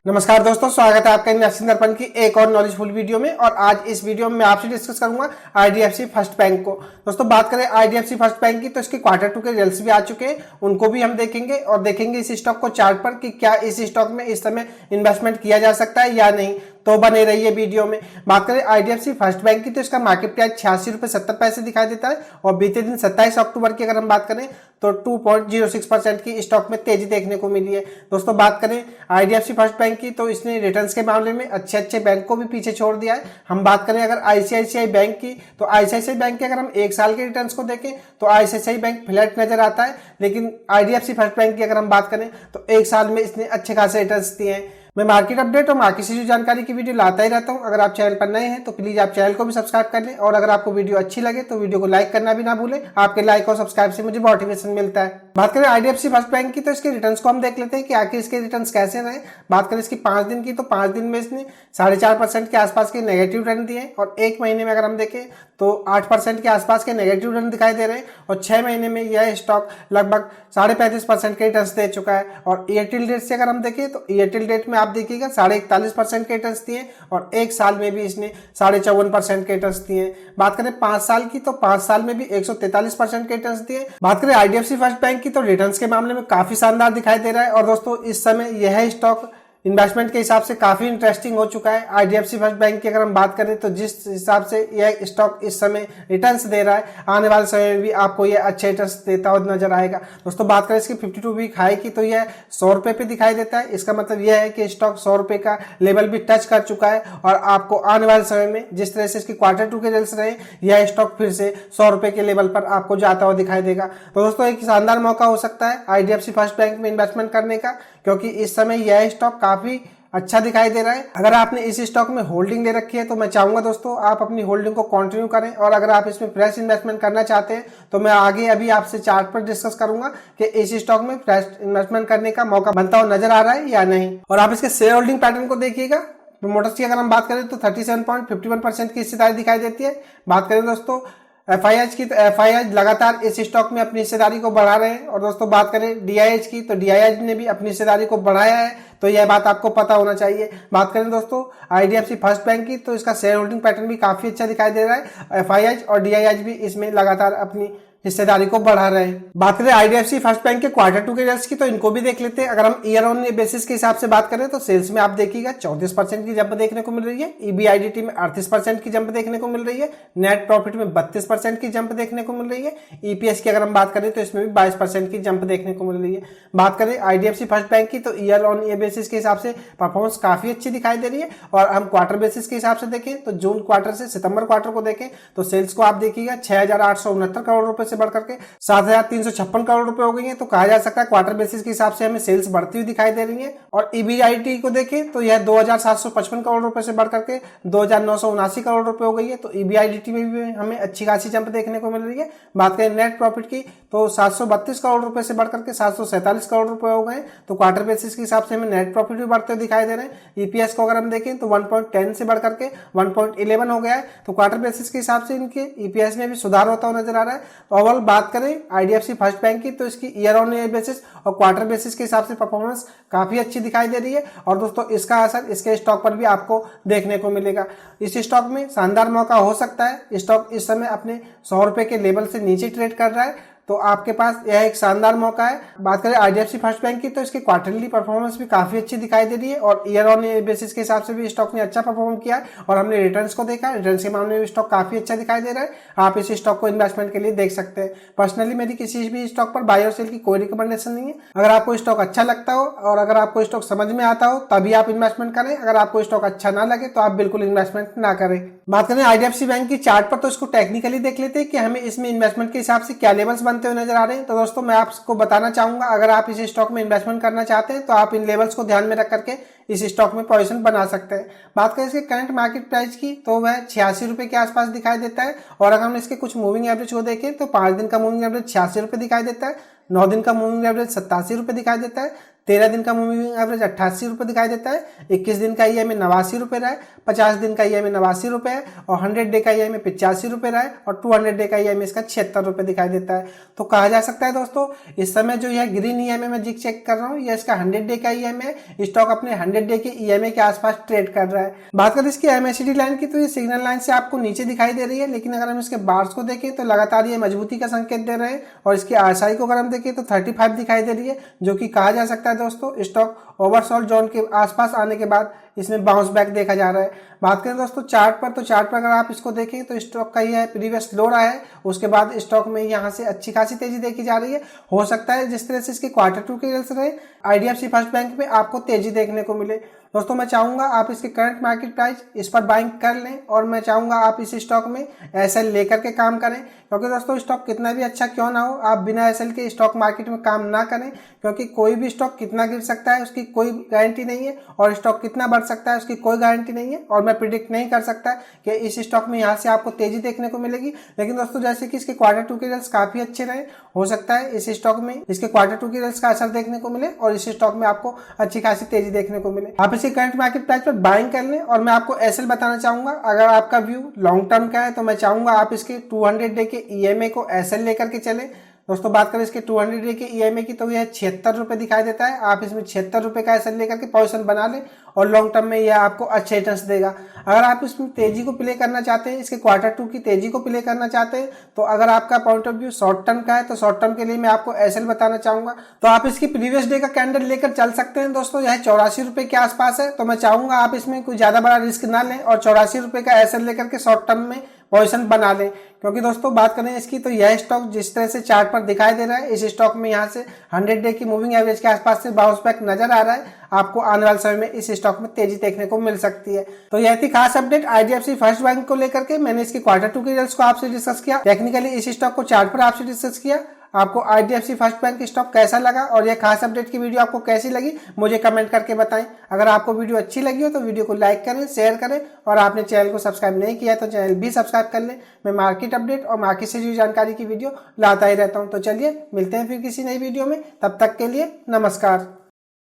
नमस्कार दोस्तों, स्वागत है आपका इन्वेस्टिंग दर्पण की एक और नॉलेजफुल वीडियो में। और आज इस वीडियो में मैं आपसे डिस्कस करूंगा आईडीएफसी फर्स्ट बैंक को। दोस्तों बात करें आईडीएफसी फर्स्ट बैंक की, तो इसके क्वार्टर टू के रिजल्ट्स भी आ चुके हैं, उनको भी हम देखेंगे और देखेंगे इस स्टॉक को चार्ट पर कि क्या इस स्टॉक में इस समय इन्वेस्टमेंट किया जा सकता है या नहीं। तो बने रहिए वीडियो में। बात करें आईडीएफसी फर्स्ट बैंक की, तो इसका मार्केट प्राइस 86.70 दिखाई देता है और बीते दिन 27 अक्टूबर की अगर हम बात करें तो 2.06% की स्टॉक में तेजी देखने को मिली है। दोस्तों बात करें आईडीएफसी फर्स्ट बैंक की, तो इसने रिटर्न्स के मामले में अच्छे बैंक को भी पीछे छोड़ दिया है। हम बात करें अगर आईसीआईसीआई बैंक की, तो आईसीआईसीआई बैंक के अगर हम एक साल के रिटर्न्स को देखें तो आईसीआईसीआई बैंक फ्लैट नजर आता है, लेकिन आईडीएफसी फर्स्ट बैंक की अगर हम बात करें तो एक साल में इसने अच्छे खासे रिटर्न्स दिए हैं। मैं मार्केट अपडेट और मार्केट से जो जानकारी की वीडियो लाता ही रहता हूं। अगर आप चैनल पर नए हैं तो प्लीज आप चैनल को भी सब्सक्राइब कर लें और अगर आपको वीडियो अच्छी लगे तो वीडियो को लाइक करना भी ना भूलें। आपके लाइक और सब्सक्राइब से मुझे मोटिवेशन मिलता है। बात करें आईडीएफसी फर्स्ट बैंक की, तो इसके रिटर्न्स को हम देख लेते हैं कि आखिर इसके रिटर्न्स कैसे रहे। बात करें इसकी 5 दिन की, तो 5 दिन में इसने 4.5% के आसपास के नेगेटिव रिटर्न दिए और एक महीने में अगर हम देखें तो 8% के आसपास के नेगेटिव रिटर्न दिखाई दे रहे हैं और 6 महीने में यह स्टॉक लगभग 35.5% के रिटर्न्स दे चुका है। और एयरटेल डेट से अगर हम देखें तो एयरटेल डेट में आप देखिएगा 41% के रिटर्न्स दिए और एक साल में भी इसने 54% के रिटर्न्स दिए। बात करें 5 साल की, तो 5 साल में भी 143% के रिटर्न्स दिए। बात करें आईडीएफसी फर्स्ट बैंक की, तो रिटर्न्स के मामले में काफी शानदार दिखाई दे रहा है और दोस्तों इस समय यह स्टॉक इन्वेस्टमेंट के हिसाब से काफी इंटरेस्टिंग हो चुका है। आईडीएफसी फर्स्ट बैंक की अगर हम बात करें तो जिस हिसाब से यह स्टॉक इस समय रिटर्न्स दे रहा है, आने वाले समय में भी आपको यह अच्छे रिटर्न्स देता हुआ नजर आएगा। दोस्तों बात करें इसकी 52 वीक हाई की, तो यह 100 रुपए पे दिखाई देता है। इसका मतलब यह है कि स्टॉक 100 रुपए का लेवल भी टच कर चुका है और आपको आने वाले समय में जिस तरह से इसकी क्वार्टर टू के रिजल्ट्स रहे, यह स्टॉक फिर से 100 रुपए के लेवल पर आपको जाता हुआ दिखाई देगा। तो दोस्तों एक शानदार मौका हो सकता है आईडीएफसी फर्स्ट बैंक में इन्वेस्टमेंट करने का, क्योंकि इस समय यह स्टॉक काफी अच्छा दिखाई दे रहा है। अगर आपने इस स्टॉक में होल्डिंग ले रखी है तो मैं चाहूंगा दोस्तों आप अपनी होल्डिंग को कंटिन्यू करें और अगर आप इसमें फ्रेश इन्वेस्टमेंट करना चाहते हैं तो मैं आगे अभी आपसे चार्ट पर डिस्कस करूंगा कि इस स्टॉक में फ्रेश इन्वेस्टमेंट करने का मौका बनता हुआ नजर आ रहा है या नहीं। और आप इसके शेयर होल्डिंग पैटर्न को देखिएगा। प्रमोटर्स की अगर हम बात करें तो 37.51% की हिस्सेदारी दिखाई देती है। बात करें दोस्तों एफआईएच की, तो एफआईएच लगातार इस स्टॉक में अपनी हिस्सेदारी को बढ़ा रहे हैं। और दोस्तों बात करें डीआईएच की, तो डीआईएच ने भी अपनी हिस्सेदारी को बढ़ाया है, तो यह बात आपको पता होना चाहिए। बात करें दोस्तों आईडीएफसी फर्स्ट बैंक की, तो इसका शेयर होल्डिंग पैटर्न भी काफी अच्छा दिखाई दे रहा है। एफआईएच और डीआईएच भी इसमें लगातार अपनी हिस्सेदारी को बढ़ा रहे हैं। बात करें आईडीएफसी फर्स्ट बैंक के क्वार्टर टू के रिजल्ट्स की, तो इनको भी देख लेते हैं। अगर हम ईयर ऑन बेसिस के हिसाब से बात करें तो सेल्स में आप देखिएगा 34% की जंप देखने को मिल रही है, ईबीआईडीटी में 38% की जंप देखने को मिल रही है, नेट प्रॉफिट में 32% की जंप देखने को मिल रही है, ईपीएस की अगर हम बात करें तो इसमें भी 22% की जंप देखने को मिल रही है। बात करें आईडीएफसी फर्स्ट बैंक की, तो ईयर ऑन ईयर बेसिस के हिसाब से परफॉर्मेंस काफी अच्छी दिखाई दे रही है। और हम क्वार्टर बेसिस के हिसाब से देखें तो जून क्वार्टर से सितंबर क्वार्टर को देखें तो सेल्स को आप देखिएगा 6,869 करोड़ रुपए से बढ़कर के 7,356 करोड़ रुपए हो गई है। तो कहा जा सकता है क्वार्टर बेसिस के हिसाब से हमें सेल्स बढ़ती हुई दिखाई दे रही है। और ईबीआईटी को देखें तो यह 2,755 करोड़ रुपए से बढ़कर के 2,979 करोड़ रुपए हो गई है। तो ईबीआईटी में भी हमें अच्छी खासी जंप देखने को मिल रही है। बात करें नेट प्रॉफिट की, तो 732 करोड़ रुपए से बढ़कर के 747 करोड़ रुपए हो गए। तो क्वार्टर बेसिस के हिसाब से हमें नेट प्रॉफिट भी बढ़ते हुए दिखाई दे रहे हैं। ईपीएस को अगर हम देखें तो 1.10 से बढ़कर के 1.11 हो गया है। तो क्वार्टर बेसिस के हिसाब से इनके ईपीएस में भी सुधार होता हुआ नजर आ रहा है। ओवरऑल बात करें आईडीएफसी फर्स्ट बैंक की, तो इसकी ईयर ऑन ईयर बेसिस और क्वार्टर बेसिस के हिसाब से परफॉर्मेंस काफी अच्छी दिखाई दे रही है। और दोस्तों इसका असर इसके स्टॉक पर भी आपको देखने को मिलेगा। इस स्टॉक में शानदार मौका हो सकता है। स्टॉक इस समय अपने 100 रुपए के लेवल से नीचे ट्रेड कर रहा है, तो आपके पास यह एक शानदार मौका है। बात करें आईडीएफसी फर्स्ट बैंक की, तो इसकी क्वार्टरली परफॉर्मेंस भी काफी अच्छी दिखाई दे रही है और ईयर ऑन ईयर बेसिस के हिसाब से भी स्टॉक ने अच्छा परफॉर्म किया है। और हमने रिटर्न्स को देखा, रिटर्न्स के मामले में स्टॉक काफी अच्छा दिखाई दे रहा है। आप इस स्टॉक को इन्वेस्टमेंट के लिए देख सकते हैं। पर्सनली मेरी किसी भी स्टॉक पर बाय और सेल की कोई रिकमेंडेशन नहीं है। अगर आपको स्टॉक अच्छा लगता हो और अगर आपको स्टॉक समझ में आता हो तभी आप इन्वेस्टमेंट करें। अगर आपको स्टॉक अच्छा ना लगे तो आप बिल्कुल इन्वेस्टमेंट ना करें। बात करें आईडीएफसी बैंक की चार्ट पर, तो इसको टेक्निकली देख लेते हैं कि हमें इसमें इन्वेस्टमेंट के हिसाब से क्या लेवल्स बनते हुए नजर आ रहे हैं। तो दोस्तों मैं आपको बताना चाहूंगा, अगर आप इस स्टॉक में इन्वेस्टमेंट करना चाहते हैं तो आप इन लेवल्स को ध्यान में रख करके इस स्टॉक में पोजीशन बना सकते हैं। बात करें इसके करंट मार्केट प्राइस की, तो वह 86 रुपए के आसपास दिखाई देता है। और अगर हम इसके कुछ मूविंग एवरेज को देखें तो 5 दिन का मूविंग एवरेज 86 रुपए दिखाई देता है, 9 दिन का मूविंग एवरेज 87 रुपए दिखाई देता है, 13 दिन का मूविंग एवरेज 88 रुपये दिखाई देता है, 21 दिन का ईएमआई 89 रुपये रहा है, 50 दिन का ईएमआई 89 रुपये है और 100 डे का ईएमआई 85 रुपये रहा है और 200 डे का ईएमआई इसका 76 रुपये दिखाई देता है। तो कहा जा सकता है दोस्तों इस समय जो यह ग्रीन ईएमआई मैं जिक चेक कर रहा हूँ, यह इसका 100 डे का ईएमआई है। स्टॉक अपने 100 डे के ईएमआई के आसपास ट्रेड कर रहा है। बात करें इसकी MACD लाइन की तो ये सिग्नल लाइन से आपको नीचे दिखाई दे रही है, लेकिन अगर हम इसके बार्स को देखें तो लगातार ये मजबूती का संकेत दे रहे हैं और इसकी RSI को अगर हम देखें तो 35 दिखाई दे रही है, जो कि कहा जा सकता है दोस्तों स्टॉक ओवरसोल्ड जोन के आसपास आने के बाद इसमें बाउंस बैक देखा जा रहा है। बात करें दोस्तों चार्ट पर, तो चार्ट पर अगर आप इसको देखें तो स्टॉक का यह प्रीवियस लो रहा है, उसके बाद स्टॉक में यहाँ से अच्छी खासी तेजी देखी जा रही है। हो सकता है जिस तरह से इसके Q2 के रिजल्ट्स रहे IDFC फर्स्ट बैंक में आपको तेजी देखने को मिले। दोस्तों मैं चाहूंगा आप इसके करंट मार्केट प्राइस इस पर बाइंग कर लें और मैं चाहूंगा आप इस स्टॉक में SL लेकर के काम करें, क्योंकि दोस्तों स्टॉक कितना भी अच्छा क्यों ना हो आप बिना SL के स्टॉक मार्केट में काम ना करें, क्योंकि कोई भी स्टॉक कितना गिर सकता है उसकी कोई गारंटी नहीं है और स्टॉक कितना बढ़ सकता है उसकी कोई गारंटी नहीं है। और मैं प्रिडिक्ट नहीं कर सकता कि इस स्टॉक में यहाँ से आपको तेजी देखने को मिलेगी। लेकिन दोस्तों जैसे कि इसके Q2 के रिजल्ट्स काफी अच्छे रहे, हो सकता है इस स्टॉक में इसके Q2 के रिजल्ट्स का असर देखने को मिले और इस स्टॉक में आपको अच्छी खासी तेजी देखने को मिले। आप इसे करंट मार्केट प्राइस पर बाइंग कर लें। और मैं आपको SL बताना चाहूंगा, अगर आपका व्यू लॉन्ग टर्म का है तो मैं चाहूंगा आप इसके 200 डे के EMA को SL लेकर के चले। दोस्तों बात करें इसके 200 डे के EMA की तो यह 76 रुपये दिखाई देता है। आप इसमें 76 रुपये का SL लेकर के पोजीशन बना लें और लॉन्ग टर्म में यह आपको अच्छे रिटर्न्स देगा। अगर आप इसमें तेजी को प्ले करना चाहते हैं, इसके Q2 की तेजी को प्ले करना चाहते हैं, तो अगर आपका point of view short term का है तो शॉर्ट टर्म के लिए मैं आपको SL बताना चाहूंगा। तो आप इसकी प्रीवियस डे का कैंडल लेकर चल सकते हैं। दोस्तों यह 84 रुपये के आसपास है, तो मैं चाहूंगा आप इसमें कोई ज्यादा बड़ा रिस्क ना लें और 84 रुपये का SL लेकर के शॉर्ट टर्म में पोजीशन बना लें। क्योंकि दोस्तों बात करें इसकी तो यह स्टॉक जिस तरह से चार्ट पर दिखाई दे रहा है, इस स्टॉक में यहाँ से 100 डे की मूविंग एवरेज के आसपास से बाउंस बैक नजर आ रहा है। आपको आने वाले समय में इस स्टॉक में तेजी देखने को मिल सकती है। तो यह थी खास अपडेट IDFC फर्स्ट बैंक को लेकर के। मैंने इसके Q2 के रिजल्ट्स को आपसे डिस्कस किया, टेक्निकली इस स्टॉक को चार्ट पर आपसे डिस्कस किया। आपको IDFC फर्स्ट बैंक स्टॉक कैसा लगा और यह खास अपडेट की वीडियो आपको कैसी लगी मुझे कमेंट करके बताएं। अगर आपको वीडियो अच्छी लगी हो तो वीडियो को लाइक करें, शेयर करें और आपने चैनल को सब्सक्राइब नहीं किया तो चैनल भी सब्सक्राइब कर लें। मैं मार्केट अपडेट और मार्केट से जुड़ी जानकारी की वीडियो लाता ही रहता हूं। तो चलिए मिलते हैं फिर किसी नई वीडियो में, तब तक के लिए नमस्कार।